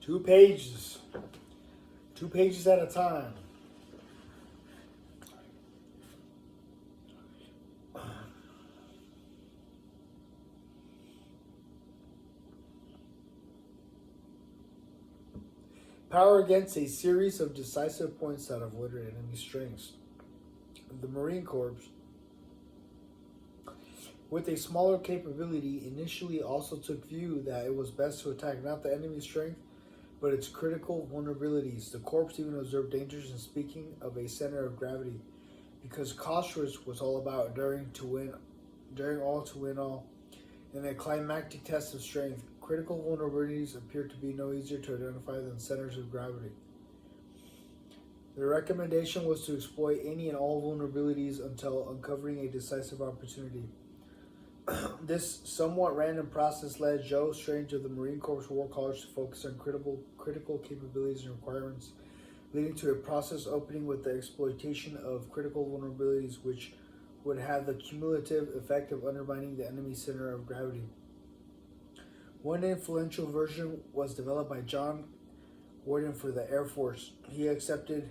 Two pages. 2 pages at a time. Power against a series of decisive points that avoided enemy strengths. The Marine Corps, with a smaller capability, initially also took view that it was best to attack not the enemy's strength, but its critical vulnerabilities. The Corps even observed dangers in speaking of a center of gravity, because Clausewitz was all about daring all to win all. In a climactic test of strength, critical vulnerabilities appear to be no easier to identify than centers of gravity. The recommendation was to exploit any and all vulnerabilities until uncovering a decisive opportunity. This somewhat random process led Joe Strange of the Marine Corps War College to focus on critical capabilities and requirements, leading to a process opening with the exploitation of critical vulnerabilities, which would have the cumulative effect of undermining the enemy's center of gravity. One influential version was developed by John Gordon for the Air Force. He accepted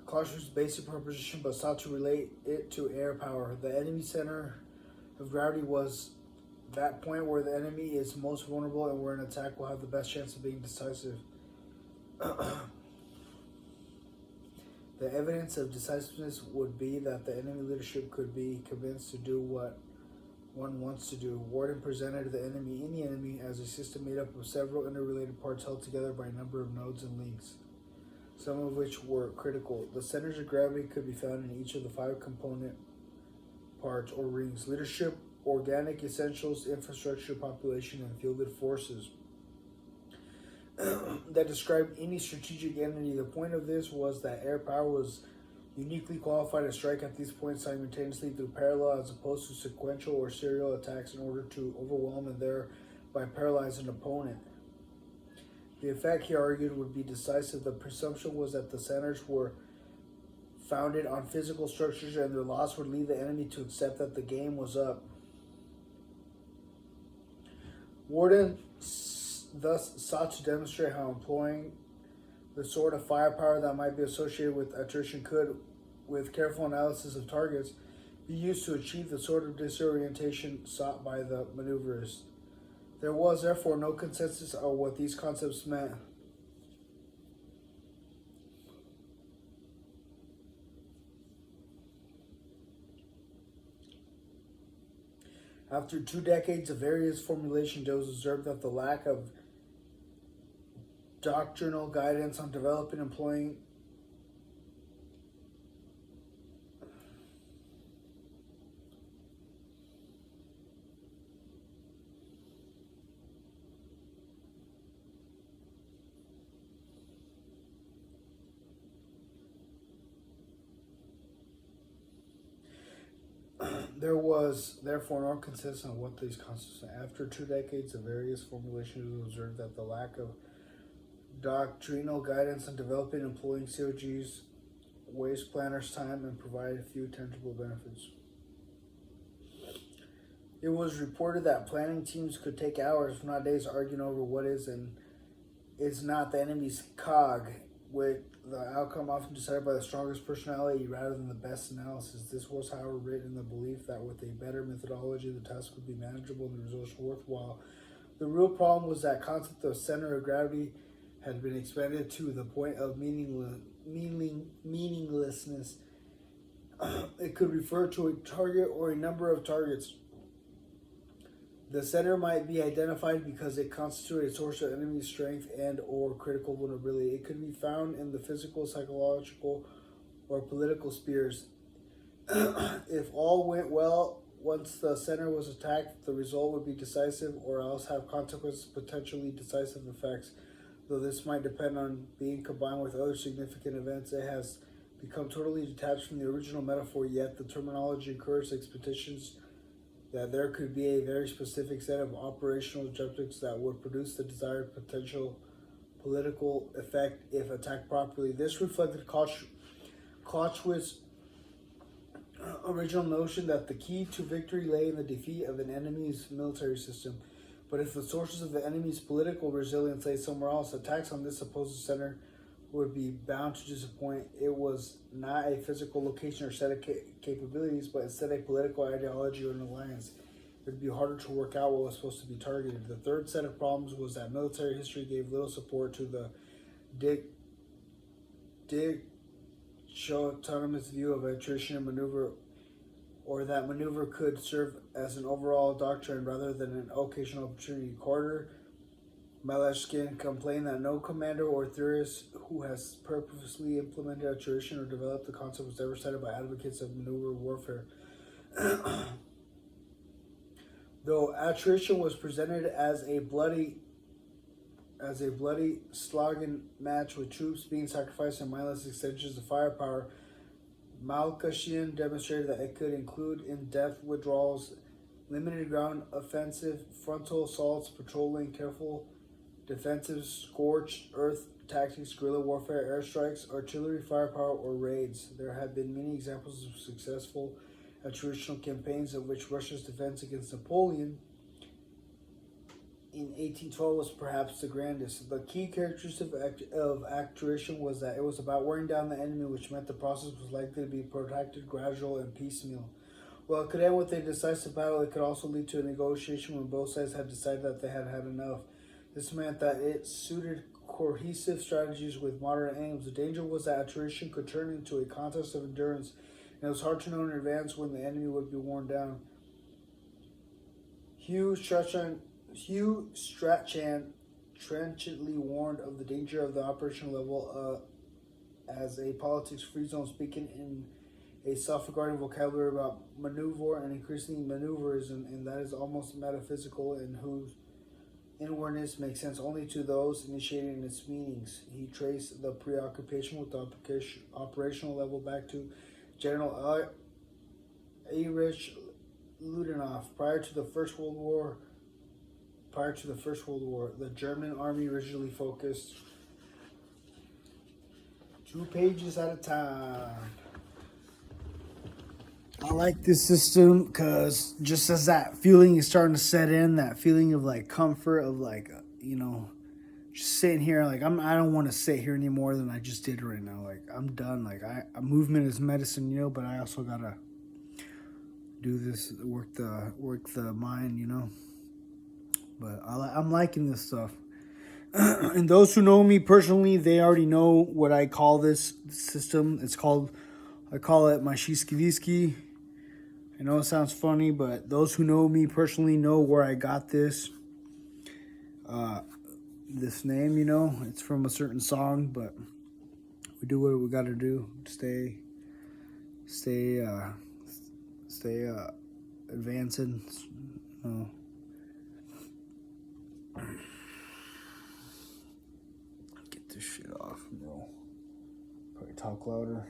Clausewitz's basic proposition but sought to relate it to air power. The enemy center of gravity was that point where the enemy is most vulnerable and where an attack will have the best chance of being decisive. The evidence of decisiveness would be that the enemy leadership could be convinced to do what one wants to do. Warden presented the enemy in the enemy as a system made up of several interrelated parts held together by a number of nodes and links, some of which were critical. The centers of gravity could be found in each of the 5 component parts or rings: leadership, organic essentials, infrastructure, population, and fielded forces that described any strategic entity. The point of this was that air power was uniquely qualified to strike at these points simultaneously through parallel as opposed to sequential or serial attacks in order to overwhelm and thereby paralyze an opponent. The effect, he argued, would be decisive. The presumption was that the centers were founded on physical structures and their loss would lead the enemy to accept that the game was up. Warden thus sought to demonstrate how employing the sort of firepower that might be associated with attrition could, with careful analysis of targets, be used to achieve the sort of disorientation sought by the maneuverist. There was therefore no consensus on what these concepts meant. After 2 decades of various formulations, it was observed that the lack of doctrinal guidance on developing and employing there was therefore no consensus on what these concepts meant. After 2 decades of various formulations, it was observed that the lack of doctrinal guidance on developing and employing COGs waste planners' time and provide few tangible benefits. It was reported that planning teams could take hours, if not days, arguing over what is and is not the enemy's cog, with the outcome often decided by the strongest personality rather than the best analysis. This was, however, written in the belief that with a better methodology, the task would be manageable and the results worthwhile. The real problem was that concept of center of gravity had been expanded to the point of meaninglessness. It could refer to a target or a number of targets. The center might be identified because it constituted a source of enemy strength and or critical vulnerability. It could be found in the physical, psychological, or political spheres. If all went well, once the center was attacked, the result would be decisive or else have consequences, potentially decisive effects. Though this might depend on being combined with other significant events, it has become totally detached from the original metaphor, yet the terminology encourages expectations that there could be a very specific set of operational objectives that would produce the desired potential political effect if attacked properly. This reflected Clausewitz's original notion that the key to victory lay in the defeat of an enemy's military system. But if the sources of the enemy's political resilience lay somewhere else, attacks on this supposed center would be bound to disappoint. It was not a physical location or set of capabilities, but instead a political ideology or an alliance. It would be harder to work out what was supposed to be targeted. The third set of problems was that military history gave little support to the autonomous view of attrition and maneuver, or that maneuver could serve as an overall doctrine rather than an occasional opportunity. Carter Maleshkin complained that no commander or theorist who has purposely implemented attrition or developed the concept was ever cited by advocates of maneuver warfare. Though attrition was presented as a bloody slogging match with troops being sacrificed and mindless extensions of firepower, Malkashian demonstrated that it could include in-depth withdrawals, limited ground offensive, frontal assaults, patrolling, careful defensive, scorched earth tactics, guerrilla warfare, airstrikes, artillery firepower, or raids. There have been many examples of successful attritional campaigns, of which Russia's defense against Napoleon in 1812 was perhaps the grandest. The key characteristic of attrition was that it was about wearing down the enemy, which meant the process was likely to be protracted, gradual, and piecemeal. While it could end with a decisive battle, it could also lead to a negotiation when both sides had decided that they had had enough. This meant that it suited cohesive strategies with moderate aims. The danger was that attrition could turn into a contest of endurance, and it was hard to know in advance when the enemy would be worn down. Hugh Strachan trenchantly warned of the danger of the operational level as a politics-free zone, speaking in a self-regarding vocabulary about maneuver and increasing maneuverism, and that is almost metaphysical and whose inwardness makes sense only to those initiating its meanings. He traced the preoccupation with the operational level back to General Erich Ludendorff. Prior to the First World War, the German army originally focused 2 pages at a time. I like this system because just as that feeling is starting to set in, that feeling of like comfort, of like, just sitting here, like I don't want to sit here any more than I just did right now. Like I'm done. Like movement is medicine, but I also gotta do this, work the mind, But I'm liking this stuff. And those who know me personally, they already know what I call this system. I call it my Shishkevsky. I know it sounds funny, but those who know me personally know where I got this. This name, it's from a certain song, but we do what we got to do. Stay advancing. Get this shit off, bro. Probably talk louder.